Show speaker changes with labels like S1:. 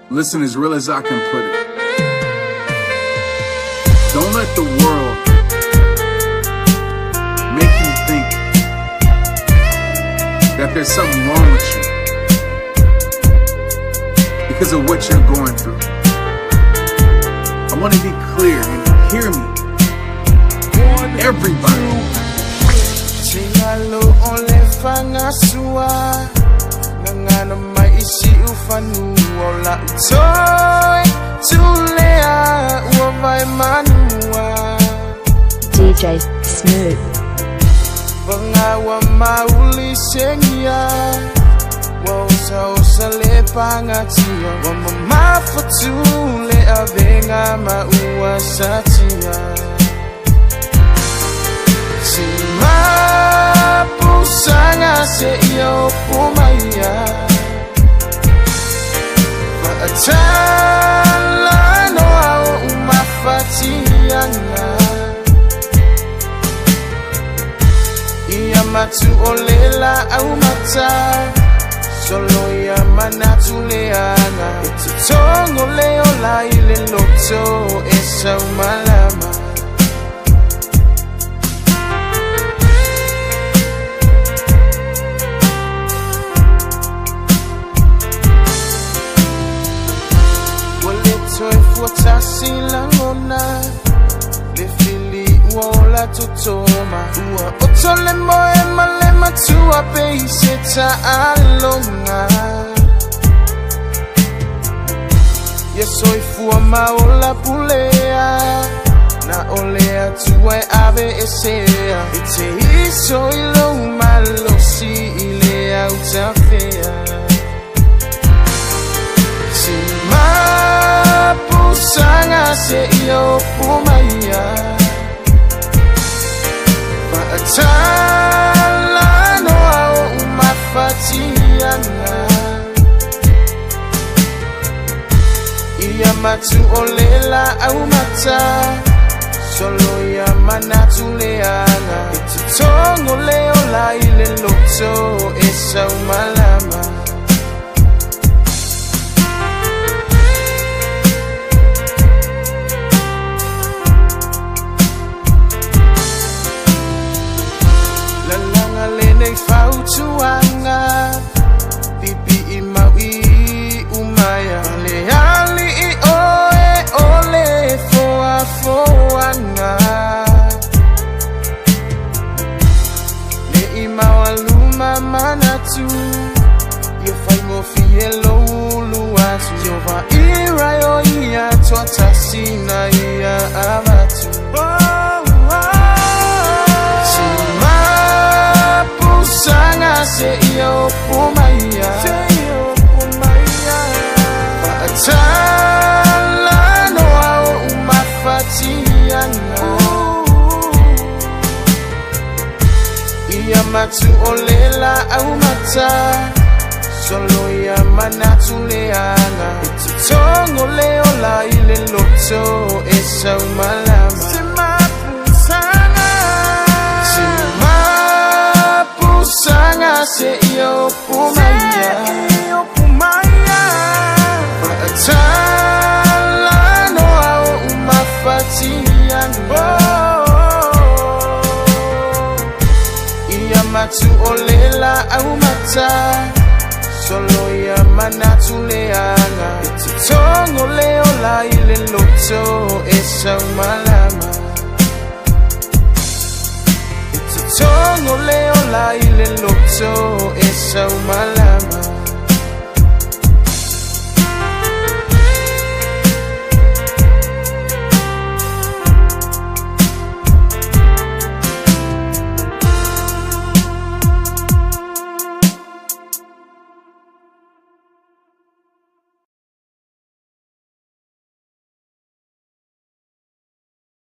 S1: Listen as real as I can put it. Don't let the world make you think that there's something wrong with you because of what you're going through. I want to be clear and hear me. Everybody.
S2: Tingalo ole fangasua ngana maisi ufanu ola toy tulea uwai manua
S3: DJ Smooth
S2: Bangawa mauli sengia Wosa osa le pangatia Wama mafatule avenga maua satia Pusanga se iyo pumaya Faatala no ao umafatianga Iya matu olela au mata Solo ya manatu leanga Tongo leo la ile loto esa umalama Watasi langona Le fili wola tutoma Ua otole moe malema tua peise ta alonga Yesoi fua maola pulea Na olea tuwe ave esea Ite iso ilo malosi ilea utafea Pusanga se iyo pumaya Faatala no ao umafatianga Iya matu olela au mata Solo ya manatu leanga Tongo leo la ile loto esa umalama Fautuanga Pipi imawi umaya Leali I oe ole foa foanga Le imawaluma manatu Yo fai mo fielo uluatu Yo va ira yo ia tuatasina ia amatu Sanga se iyo pumaya Faatala no ao umafatianga Iya matu olela au mata Solo ya manatu leanga Tongo leo la ile loto esa umalama Sanga se iyo pumaya Faatala no ao umafatianga Iya matu olela au mata Solo ya manatu leanga Tongo leo la ile loto esa umalama Tongo leo la ile loto esa umala